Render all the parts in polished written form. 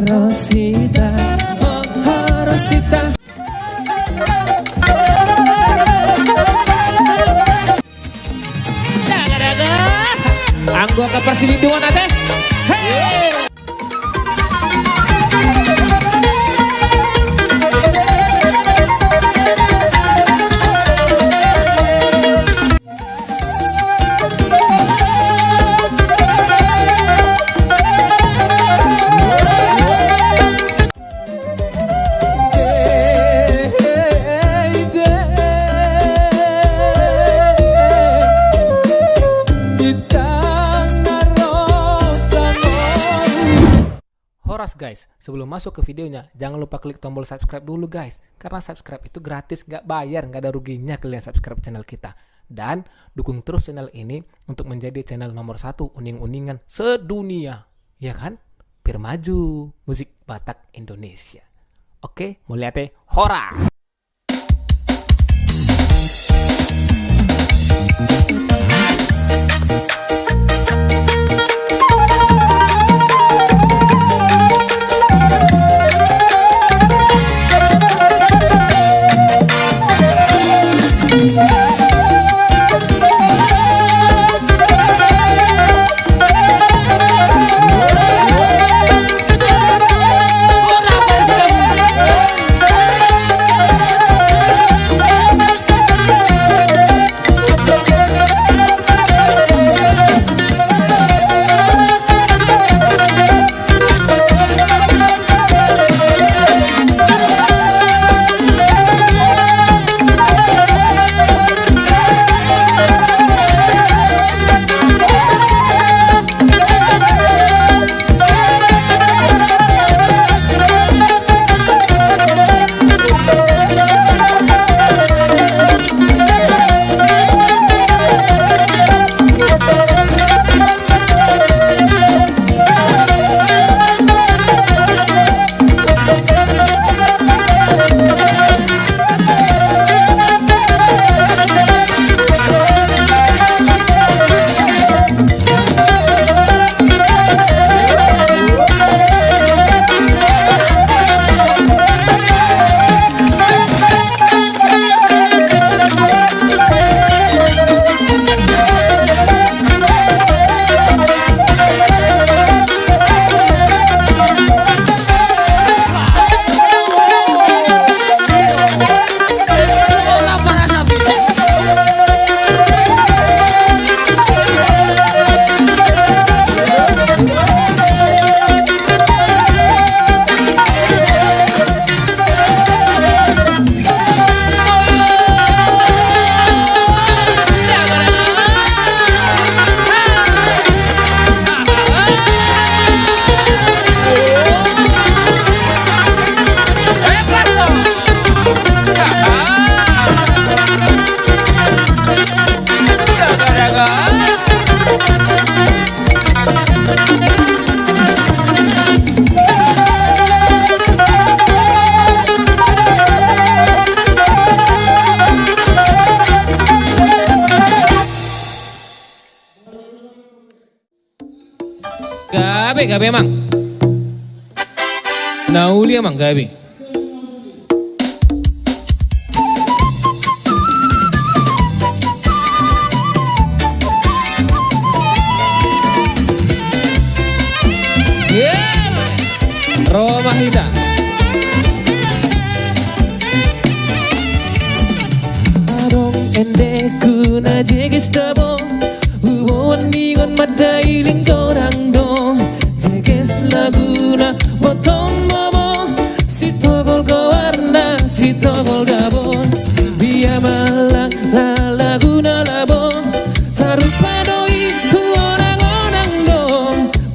Rosita, oh Rosita. Anggo ke persilituan ate. Hey. Guys, sebelum masuk ke videonya, jangan lupa klik tombol subscribe dulu guys, karena subscribe itu gratis, gak bayar, gak ada ruginya kalian subscribe channel kita. Dan dukung terus channel ini untuk menjadi channel nomor 1 uning-uningan sedunia, ya kan? Biar maju musik Batak Indonesia. Oke, mulai teh Horas. Gabe emang. Nauli emang gabe. Roma Hita. Arong ende kuna jegis tabo, huwon ningon madai lingkorang do. Jeges laguna boton bobo, si togol kawarna, si togol gabon. Dia malang la laguna labo, sarupa doi kuonang-onang do.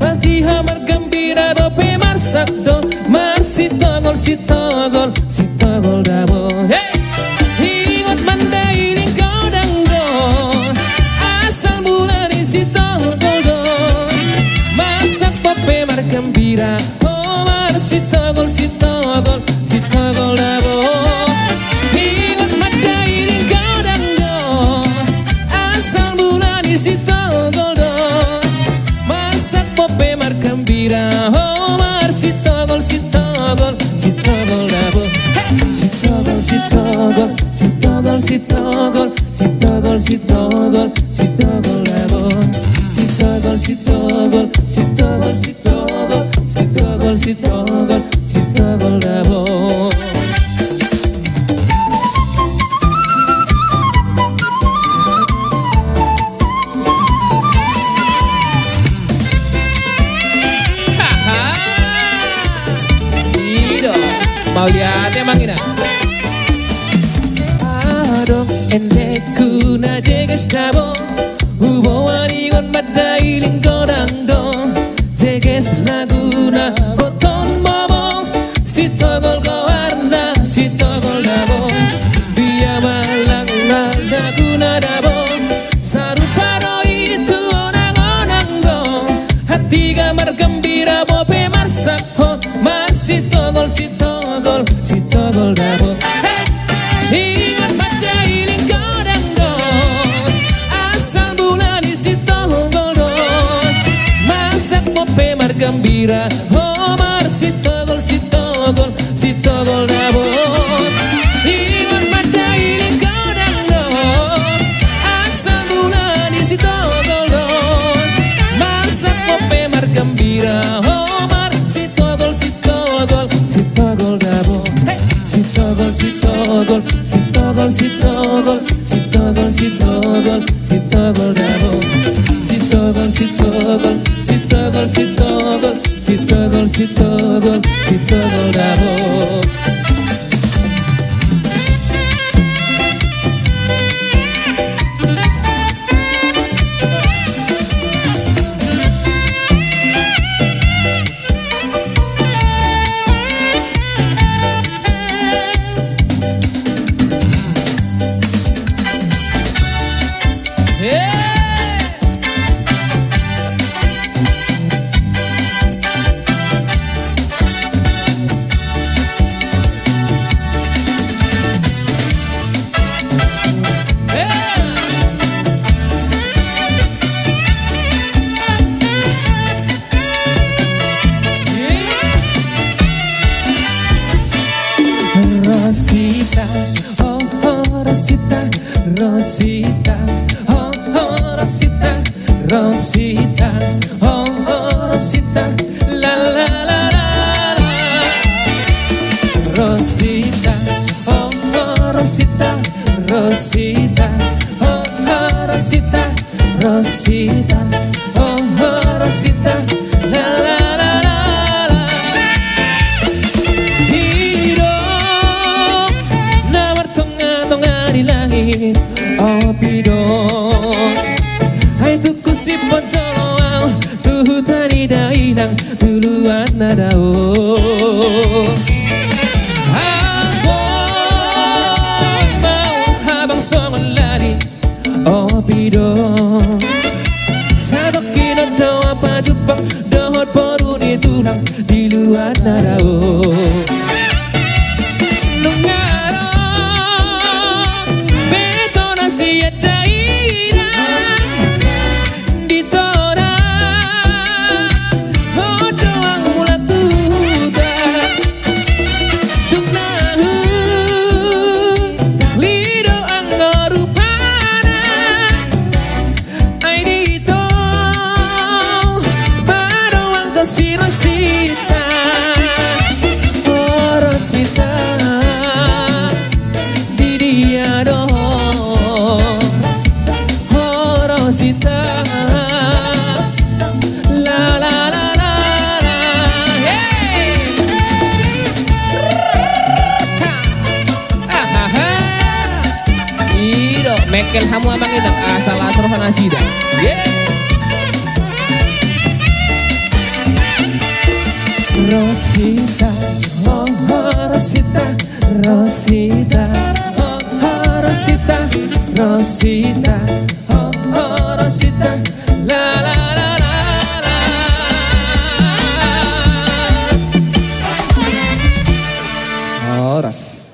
Patiha margambira do pe marsak do, mar si togol dabo. Hey! Ingot mandai lingkorang do, asal mulai si togol do. Gembira, oh mar si togol dabo. Ingat mata ini kau dangdo, asal bulan si togol do. Masak pope mar gembira, oh mar si togol si togol, si togol, si togol, si togol, si togol dabo. Si togol, si togol, si togol, si togol, si togol, si togol, si togol dabo. Mau lihat emang ini? Adong endeku na jeges dabo, hubungan igon badai lingkodang dong, jeges laguna boton bobo, si togol kawarna, si togol dabo, dia malang naguna dabo, sarupano itu onang-onang dong, hati gamar gembira bope marsak ho, si togol, si togol, si togol dabo. Hey, ingat pada iling kodang dong, asal bulan si togol dong, masak mope mar gembira, oh mar si togol, si togol, si togol dabo. Ingat pada iling kodang dong, asal bulan si togol dong, masak mope mar gembira, oh mar si togol, si togol, si togol dabo. Si togol, si togol, si togol, si togol, si togol, si togol, si togol dabo. Si togol, si togol, si togol, si togol, si togol, si togol, si togol dabo. Rosita, oh oh Rosita, Rosita, oh oh Rosita, Rosita, oh oh Rosita, la la la la la. Rosita, oh oh Rosita, Rosita, oh oh Rosita, Rosita, oh oh Rosita, la la la la. Oh bidong, hai tuku si pocoloang, tuh tani dainang duluan nadao. Aku mau habang songon lari, oh bidong, sadok kinadaw apa jupang dohot poruni tulang di luar nadao. Mekel hamu abang itu asal asal hanajida. Rosita, oh oh Rosita, Rosita, oh oh Rosita, Rosita, oh oh Rosita, la la la la la. Horas.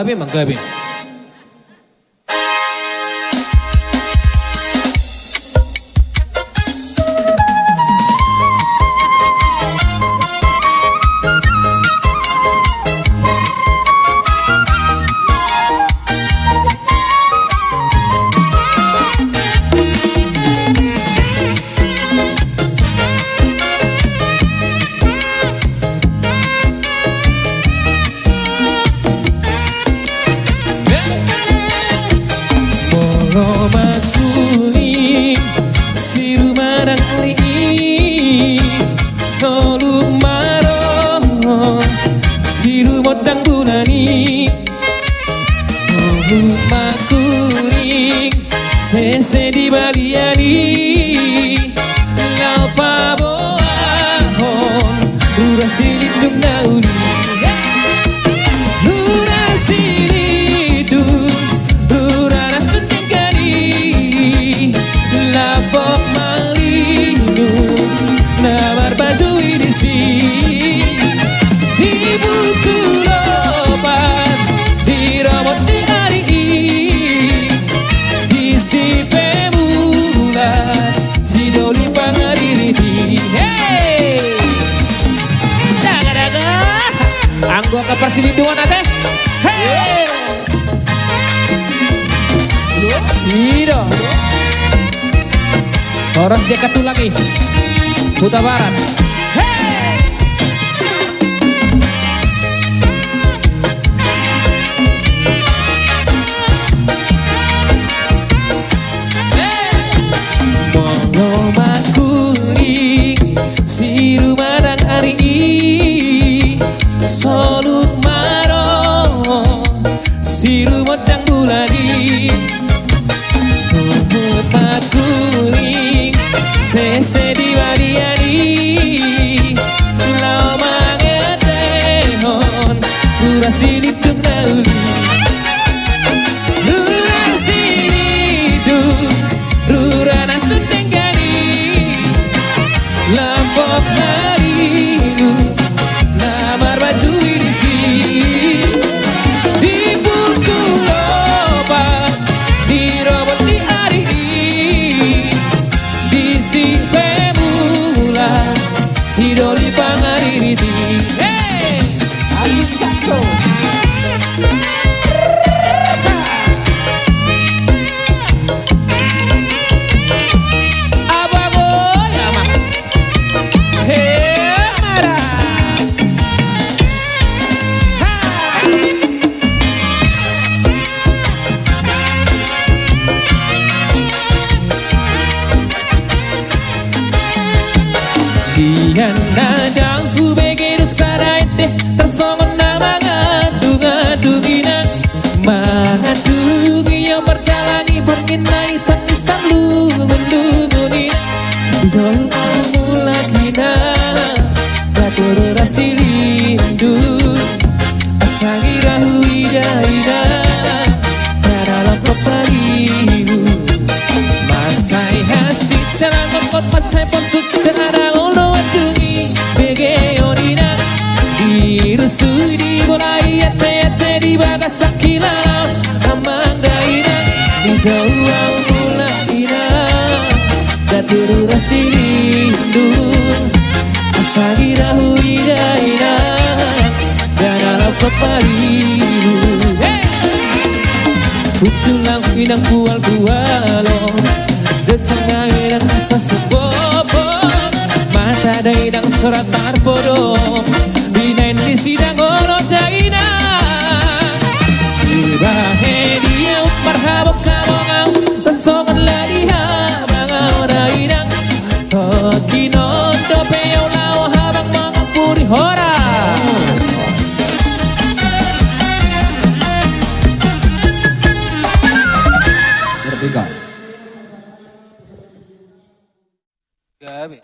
Gabi emang Gabi. Makuli si rumarang ali soluk maro si rumodang bunani makuli sese di baliani ngau paboahon urang silindung nauni urang silindung urang asundeng lapok malinu nabar baju idisi di buku lopan di robot di hari di si pemula si doli pangaririti hey daga anggo ke persilindungan ate hey Ido Horas Jakatu lagi Huta Barat. Hey! Mono makuri si rumadang ari soluk maro si rumodang bulani makuri sese di baliani lau mangetehon urang silindung nauli urang silindung urang asundeng gani lampok marinu lamar baju idisi di buku lopa di robot di hari di si pemula si doli pangaririti hey ayu kaco abago yama hey mara sian nadang ku begitu saraite tersongon nama ngadu-ngadugina mengadu yang berjalani berkenai tangis tanglu mendungunin jauh mulakina batur rasilindu asangi rahu ida-ida dalam kepalimu masai hasil jalan kot masai pontuk cara olo adungi bege orina dirusui di bolai ate di bagas sakila amang daina di jauh mulaina daturu rasilindu asagi rahu ida-ida dalam kepalimu Kutulang pinang bual-bualo Decengah inang sasubobo Mata dainang surat tarbodong Binain di sidang olo dainang Ibahe dia marhabak kamongau Tensongan ladiha bangau dainang Tokinon dopeo lao habang mangapuri horas Merdeka Gabi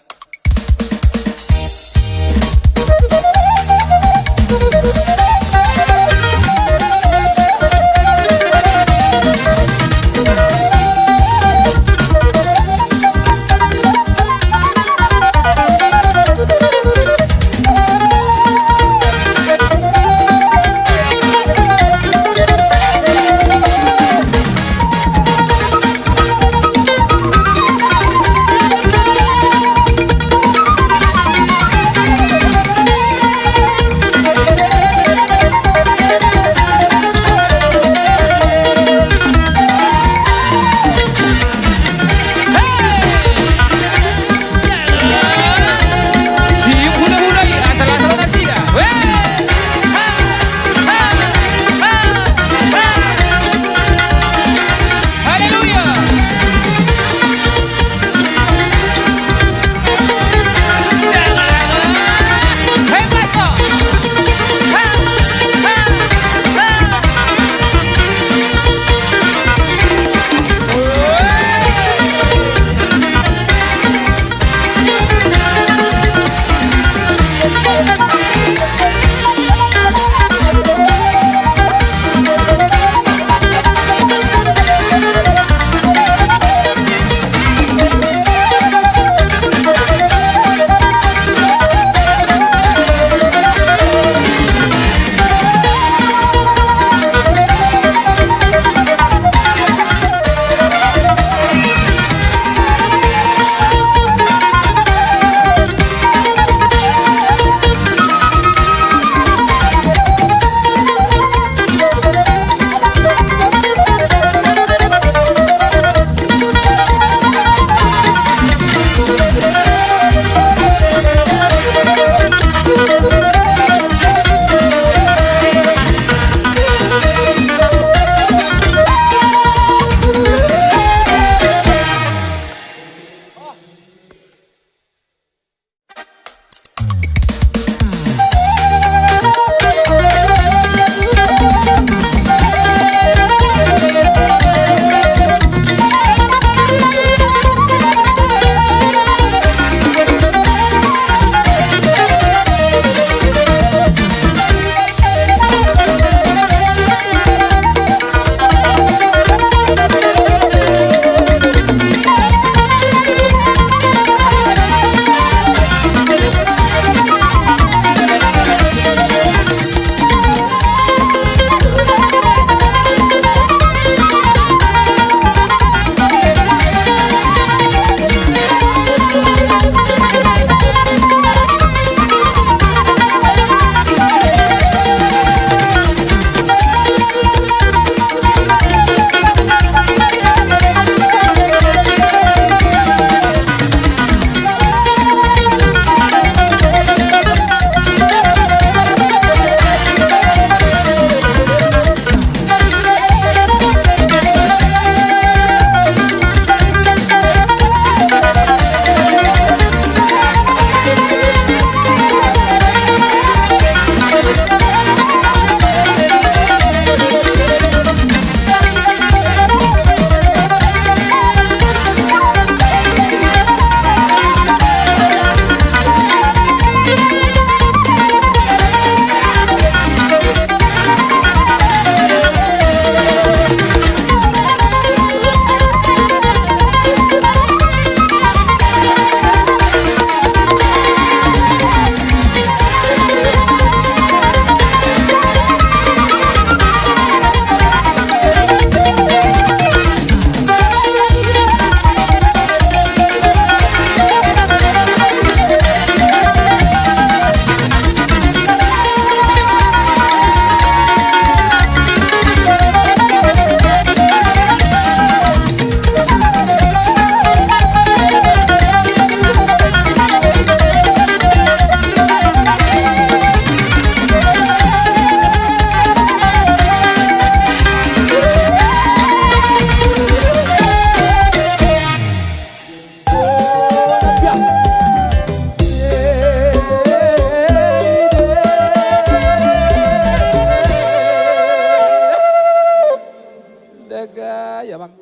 ada gaya bang.